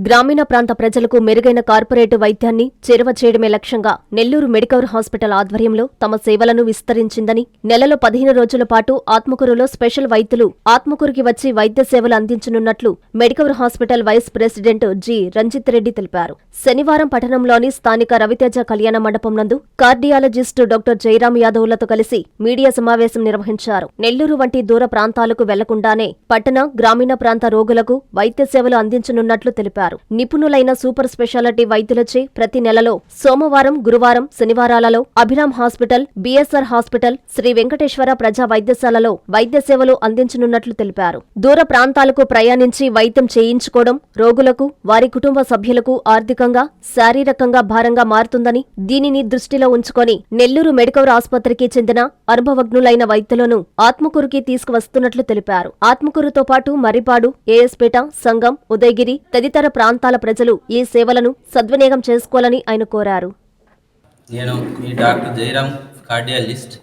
గ్రామీణ ప్రాంత ప్రజలకు మెరుగైన కార్పొరేట్ వైద్యాన్ని చేరువ చేయడమే లక్ష్యంగా నెల్లూరు మెడికవర్ హాస్పిటల్ ఆధ్వర్యంలో తమ సేవలను విస్తరించిందని, నెలలో 15 రోజుల పాటు ఆత్మకూరులో స్పెషల్ వైద్యులు ఆత్మకూరుకి వచ్చి వైద్య సేవలు అందించనున్నట్లు Medicover hospital vice president G. Ranjith Reddy తెలిపారు. శనివారం పట్టణంలోని స్థానిక రవితేజ కళ్యాణ మండపం నందు కార్డియాలజిస్టు డాక్టర్ జయరాం యాదవ్లతో కలిసి మీడియా సమావేశం నిర్వహించారు. నెల్లూరు వంటి దూర ప్రాంతాలకు వెళ్లకుండానే పట్టణ, గ్రామీణ ప్రాంత రోగులకు వైద్య సేవలు అందించనున్నట్లు తెలిపారు. నిపుణులైన సూపర్ స్పెషాలిటీ వైద్యులచే ప్రతి నెలలో సోమవారం, గురువారం, శనివారాలలో Abhiram hospital, BSR hospital, Sri Venkateswara ప్రజా వైద్యశాలలో వైద్య సేవలు అందించనున్నట్లు తెలిపారు. దూర ప్రాంతాలకు ప్రయాణించి వైద్యం చేయించుకోవడం రోగులకు, వారి కుటుంబ సభ్యులకు ఆర్థికంగా, శారీరకంగా భారంగా మారుతుందని, దీనిని దృష్టిలో ఉంచుకొని నెల్లూరు మెడికవర్ ఆసుపత్రికి చెందిన అనుభవజ్ఞులైన వైద్యులను ఆత్మకూరుకి తీసుకువస్తున్నట్లు తెలిపారు. ఆత్మకూరుతో పాటు మర్రిపాడు, ఏఎస్పేట, సంగం, ఉదయగిరి తదితర ప్రాంతాల ప్రజలు ఈ సేవలను సద్వినియోగం చేసుకోవాలని ఆయన కోరారు. నేను ఈ doctor Jayaram cardiologist,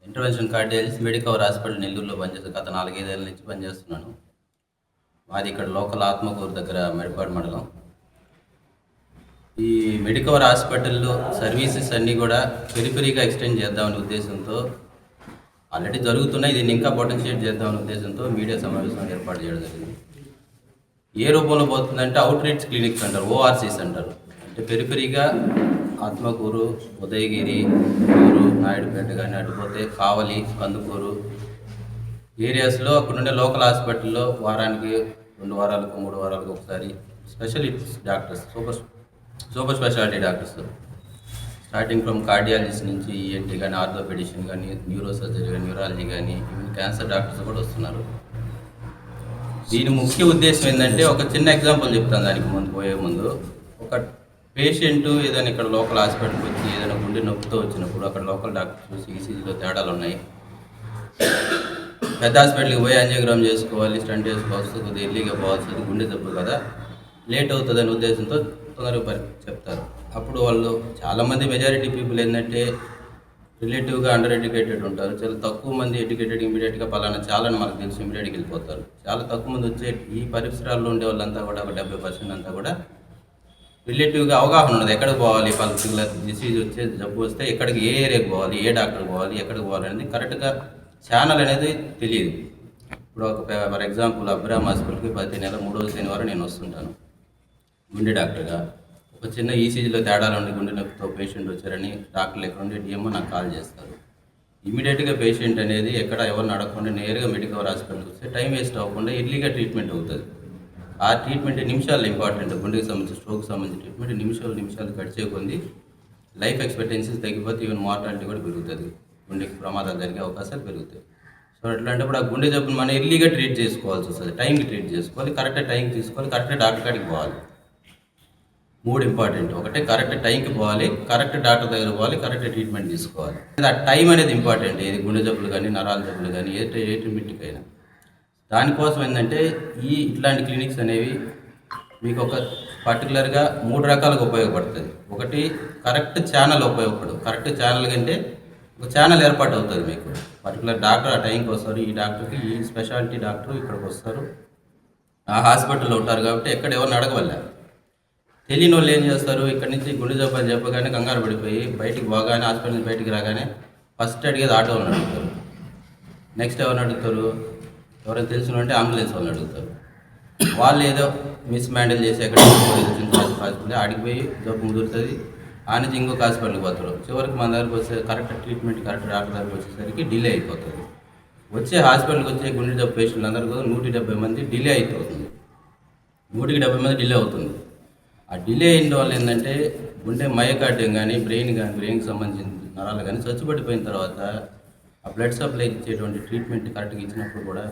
intervention cardiologist, Medicover hospital నెల్లూరులో పనిచేస్తాను. గత 4-5 ఏళ్ళ నుంచి పనిచేస్తున్నాను. మాది ఇక్కడ లోకల్ ఆత్మకూరు దగ్గర మెడిపాడు మండలం. ఈ మెడికవర్ హాస్పిటల్లో సర్వీసెస్ అన్నీ కూడా పెరిఫెరీగా ఎక్స్టెండ్ చేద్దామనే ఉద్దేశంతో ఆల్రెడీ జరుగుతున్నాయి. దీన్ని ఇంకా పొటెన్షియేట్ చేద్దామనే ఉద్దేశంతో మీడియా సమావేశం ఏర్పాటు చేయడం జరిగింది. ఏ రూపంలో పోతుందంటే అవుట్ రీచ్ క్లినిక్స్ అంటారు, ఓఆర్సీస్ అంటారు. అంటే పెరిఫెరీగా ఆత్మకూరు, ఉదయగిరి, ఊరు, నాయుడుపేట కానీ అటుపోతే కావలి, కందుకూరు ఏరియాస్లో అక్కడుండే లోకల్ హాస్పిటల్లో వారానికి 2 వారాలకు 3 వారాలకు ఒకసారి specialist doctors, super speciality doctors, starting from cardiologist నుంచి ఈఎన్టీ కానీ, ఆర్థోపెడిషన్ కానీ, న్యూరో సర్జరీ కానీ, న్యూరాలజీ కానీ, ఈవెన్ క్యాన్సర్ డాక్టర్స్ కూడా వస్తున్నారు. దీని ముఖ్య ఉద్దేశం ఏంటంటే, ఒక చిన్న ఎగ్జాంపుల్ చెప్తాను. దానికి పోయే ముందు ఒక పేషెంట్ ఏదైనా ఇక్కడ లోకల్ హాస్పిటల్కి వచ్చి ఏదైనా గుండె నొప్పితో వచ్చినప్పుడు అక్కడ లోకల్ డాక్టర్ చూసి ఈసీజీలో తేడాలు ఉన్నాయి, పెద్ద హాస్పిటల్కి పోయి యాంజియోగ్రామ్ చేసుకోవాలి, స్టంట్ చేసుకోవాల్సి కొద్దిగా ఎర్లీగా పోవాల్సింది, గుండె జబ్బు కదా, లేట్ అవుతుంది అనే ఉద్దేశంతో తొందరగా చెప్తారు. అప్పుడు వాళ్ళు చాలామంది మెజారిటీ పీపుల్ ఏంటంటే రిలేటివ్గా అండర్ ఎడ్యుకేటెడ్ ఉంటారు. చాలా తక్కువ మంది ఎడ్యుకేటెడ్ ఇమీడియట్గా పలానా చాలని మనకు తెలిసి ఇమీడియట్గా వెళ్ళిపోతారు. చాలా తక్కువ మంది వచ్చే ఈ పరిసరాల్లో ఉండే వాళ్ళంతా కూడా ఒక 70% అంతా కూడా రిలేటివ్గా అవగాహన ఉన్నది. ఎక్కడికి పోవాలి, పర్టికులర్ డిసీజ్ వచ్చే జబ్బు వస్తే ఎక్కడికి, ఏ ఏరియాకి పోవాలి, ఏ డాక్టర్కి పోవాలి, ఎక్కడికి పోవాలి అనేది కరెక్ట్గా ఛానల్ అనేది తెలియదు. ఇప్పుడు ఒక ఫర్ ఎగ్జాంపుల్ అభిరామ్ హాస్పిటల్కి ప్రతి నెల 3వ శనివారం నేను వస్తుంటాను గుండె డాక్టర్గా. ఒక చిన్న ఈసీజీలో తేడాలు ఉండి గుండె నొప్పితో పేషెంట్ వచ్చారని డాక్టర్లు ఎక్కడ ఉండి డిఎంఓ నాకు కాల్ చేస్తారు. ఇమీడియట్గా పేషెంట్ అనేది ఎక్కడ ఎవరిని అడగకుండా నేరుగా మెడికవర్ హాస్పిటల్కి వస్తే టైం వేస్ట్ అవ్వకుండా ఎర్లీగా ట్రీట్మెంట్ అవుతుంది. ఆ ట్రీట్మెంట్ నిమిషాలు ఇంపార్టెంట్. గుండెకి సంబంధించి, స్ట్రోక్ సంబంధించి ట్రీట్మెంట్ నిమిషాలు గడిచే కొంది లైఫ్ ఎక్స్పెక్టెన్సీస్ తగ్గిపోతే ఈవెన్ మార్టాలిటీ కూడా పెరుగుతుంది, గుండెకి ప్రమాదాలు జరిగే అవకాశాలు పెరుగుతాయి. సో అట్లాంటప్పుడు ఆ గుండె జబ్బును మనం ఎర్లీగా ట్రీట్ చేసుకోవాల్సి వస్తుంది. టైంకి ట్రీట్ చేసుకోవాలి, కరెక్ట్గా టైంకి తీసుకోవాలి, కరెక్ట్గా డాక్టర్ కాడికి పోవాలి. 3 ఇంపార్టెంట్. ఒకటే కరెక్ట్ టైంకి పోవాలి, కరెక్ట్ డాక్టర్ దగ్గర పోవాలి, కరెక్ట్ ట్రీట్మెంట్ తీసుకోవాలి. ఆ టైం అనేది ఇంపార్టెంట్. ఏది గుండె జబ్బులు కానీ, నరాల జబ్బులు కానీ, ఏ ట్రీట్మెంట్కి అయినా. దానికోసం ఏంటంటే ఇట్లాంటి క్లినిక్స్ అనేవి మీకు ఒక పర్టికులర్గా 3 రకాలుగా ఉపయోగపడుతుంది. ఒకటి కరెక్ట్ ఛానల్ ఉపయోగపడు. కరెక్ట్ ఛానల్ కంటే ఒక ఛానల్ ఏర్పాటు అవుతుంది. మీకు పర్టికులర్ డాక్టర్ ఆ టైంకి వస్తారు, ఈ డాక్టర్కి ఈ స్పెషాలిటీ డాక్టర్ ఇక్కడికి వస్తారు, ఆ హాస్పిటల్లో ఉంటారు కాబట్టి ఎక్కడ ఎవరిని అడగవల్ల. తెలియని వాళ్ళు ఏం చేస్తారు, ఇక్కడ నుంచి గుండె జబ్బు అని చెప్పగానే కంగారు పడిపోయి బయటికి పోగానే, హాస్పిటల్ నుంచి బయటికి రాగానే ఫస్ట్ అడిగేది ఆటో వాళ్ళని అడుగుతారు. నెక్స్ట్ ఎవరిని అడుగుతారు, ఎవరైనా తెలిసిన అంటే అంబులెన్స్ వాళ్ళని అడుగుతారు. వాళ్ళు ఏదో మిస్ హ్యాండిల్ చేసి ఎక్కడ హాస్పిటల్ ఆడిపోయి జబ్బు ముదురుతుంది, ఆ నుంచి ఇంకొక హాస్పిటల్కి పోతారు. చివరికి మన దగ్గరకు వచ్చే కరెక్ట్ ట్రీట్మెంట్, కరెక్ట్ డాక్టర్ దగ్గరకు వచ్చేసరికి డిలే అయిపోతుంది. వచ్చే హాస్పిటల్కి వచ్చే గుండె జబ్బు పేషెంట్లు అందరికీ 170 మంది డిలే అయిపోతుంది. 170 మంది డిలే అవుతుంది. ఆ డిలే అయిన వల్ల ఏంటంటే గుండె మయోకార్డియం కానీ, బ్రెయిన్కి సంబంధించిన నరాలు కానీ చచ్చుబడిపోయిన తర్వాత ఆ బ్లడ్ సప్లై ఇచ్చేటువంటి ట్రీట్మెంట్ కరెక్ట్గా ఇచ్చినప్పుడు కూడా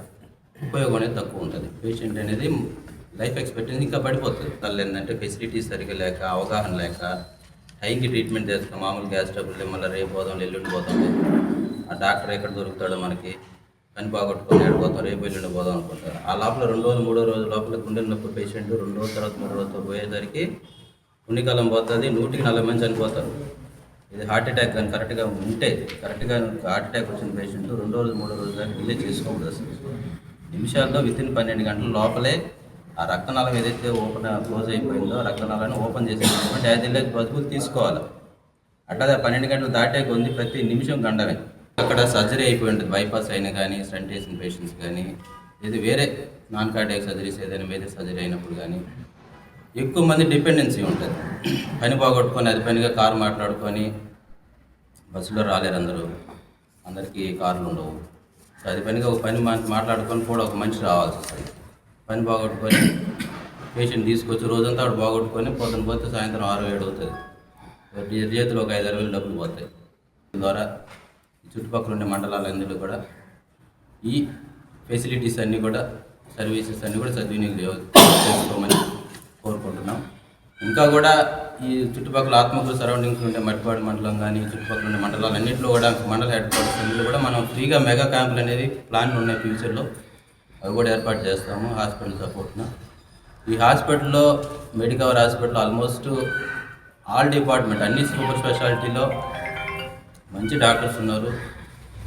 ఉపయోగం అనేది తక్కువ ఉంటుంది. పేషెంట్ అనేది లైఫ్ ఎక్స్పెక్టెన్సీ ఇంకా పడిపోతుంది. తల్లి ఏంటంటే ఫెసిలిటీస్ సరిగ్గా లేక, అవగాహన లేక, టైంకి ట్రీట్మెంట్ చేస్తాం. మామూలు గ్యాస్ ట్రబుల్ మళ్ళీ రేపు పోదాం, ఎల్లుండి పోతాం, ఆ డాక్టర్ ఎక్కడ దొరుకుతాడో మనకి కని బాగొట్టుకొని ఎడిపోతాం, రేపు ఎల్లుండి పోదాం అనుకుంటారు. ఆ లోపల 2 రోజులు 3వ రోజు లోపల గుండె నొప్పి పేషెంట్ 2 రోజుల తర్వాత 3 రోజులతో పోయేసరికి పుణ్యకాలం పోతుంది, 140 మంది చనిపోతారు. ఇది హార్ట్ అటాక్ కానీ కరెక్ట్గా ఉంటే, కరెక్ట్గా హార్ట్ అటాక్ వచ్చిన పేషెంట్ 2 రోజులు 3 రోజుల దాకా డిలే చేసుకోకూడదు. అసలు నిమిషాల్లో వితిన్ 12 గంటల లోపలే ఆ రక్తనాళం ఏదైతే క్లోజ్ అయిపోయిందో రక్తనాళాన్ని ఓపెన్ చేసేటటువంటి యాజ్ ఎల్ పాసిబుల్ తీసుకోవాలి. అట్లా 12 గంటలు దాటే కొంది ప్రతి నిమిషం గండమే. అక్కడ సర్జరీ అయిపోయి ఉంటుంది, బైపాస్ అయినా కానీ స్టంట్ వేసిన పేషెంట్స్ కానీ, ఇది వేరే నాన్ కార్డియాక్ సర్జరీస్ ఏదైనా మేజర్ సర్జరీ అయినప్పుడు కానీ ఎక్కువ మంది డిపెండెన్సీ ఉంటుంది. పని బాగొట్టుకొని అది పనిగా కారు మాట్లాడుకొని బస్సులో రాలేరు అందరికీ కార్లు ఉండవు. సో అది పనిగా ఒక పని మాట్లాడుకొని కూడా ఒక మనిషి రావాల్సి వస్తుంది. పని బాగొట్టుకొని పేషెంట్ తీసుకొచ్చి రోజంతా ఆవిడ బాగొట్టుకొని పొద్దున పోతే సాయంత్రం 6-7 అవుతుంది. చేతిలో ఒక 5-6 వేలు డబ్బులు పోతాయి. దీని ద్వారా చుట్టుపక్కల ఉండే మండలాలందరూ కూడా ఈ ఫెసిలిటీస్ అన్నీ కూడా సర్వీసెస్ అన్నీ కూడా సద్వినియోగం చేసుకోమని కోరుకుంటున్నాం. ఇంకా కూడా ఈ చుట్టుపక్కల ఆత్మకూరు సరౌండింగ్స్ ఉండే మట్టిపాడు మండలం కానీ చుట్టుపక్కల ఉండే మండలాలన్నింటిలో కూడా మండల హెడ్ క్వార్టర్స్ అన్నింటిలో కూడా మనం ఫ్రీగా మెగా క్యాంపులు అనేది ప్లాన్ ఉన్నాయి. ఫ్యూచర్లో అవి కూడా ఏర్పాటు చేస్తాము హాస్పిటల్ సపోర్ట్న. ఈ హాస్పిటల్లో Medicover hospital almost all department అన్ని సూపర్ స్పెషాలిటీలో మంచి డాక్టర్స్ ఉన్నారు.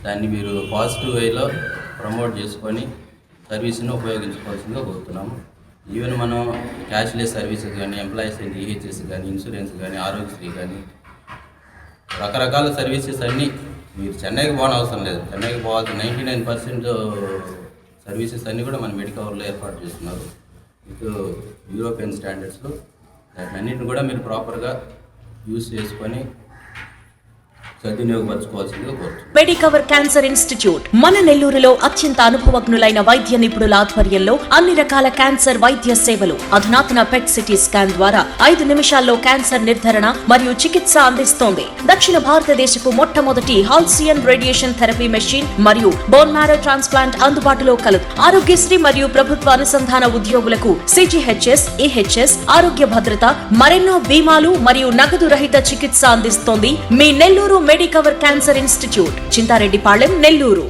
దాన్ని మీరు పాజిటివ్ వేలో ప్రమోట్ చేసుకొని సర్వీస్ని ఉపయోగించుకోవాల్సిందిగా కోరుతున్నాము. ఈవెన్ మనం క్యాష్లెస్ సర్వీసెస్ కానీ, ఎంప్లాయీస్ ఈహెచ్ఎస్ కానీ, ఇన్సూరెన్స్ కానీ, ఆరోగ్యశ్రీ కానీ రకరకాల సర్వీసెస్ అన్నీ మీరు చెన్నైకి పోనవసరం లేదు. చెన్నైకి పోవాల్సిన 99% సర్వీసెస్ అన్నీ కూడా మన మెడికవర్లో ఏర్పాటు చేస్తున్నారు విత్ యూరోపియన్ స్టాండర్డ్స్లో. వాటినన్నింటిని కూడా మీరు ప్రాపర్గా యూజ్ చేసుకొని సద్వినియోగపరచుకోవాల్సిందిగా కోరుతున్నాను. మెడికవర్ క్యాన్సర్ ఇన్స్టిట్యూట్ మన నెల్లూరులో అత్యంత అనుభవజ్ఞులైన వైద్య నిపుణుల ఆధ్వర్యంలో అన్ని రకాల క్యాన్సర్ వైద్య సేవలు. అధునాతన పెట్ సిటీ స్కాన్ ద్వారా 5 నిమిషాల్లో క్యాన్సర్ నిర్ధారణ మరియు చికిత్స అందిస్తోంది. దక్షిణ భారతదేశపు మొట్టమొదటి హాల్సియన్ రేడియేషన్ థెరపీ మెషిన్ మరియు బోన్ మ్యారో ట్రాన్స్ప్లాంట్ అందుబాటులో కలదు. ఆరోగ్యశ్రీ మరియు ప్రభుత్వ అనుసంధాన ఉద్యోగులకు సిజిహెచ్ఎస్, ఈహెచ్ఎస్, ఆరోగ్య భద్రత, మరెన్నో బీమాలు మరియు నగదు రహిత చికిత్స అందిస్తోంది మీ Nellore Medicover cancer institute, Chintareddypalem, Nellore.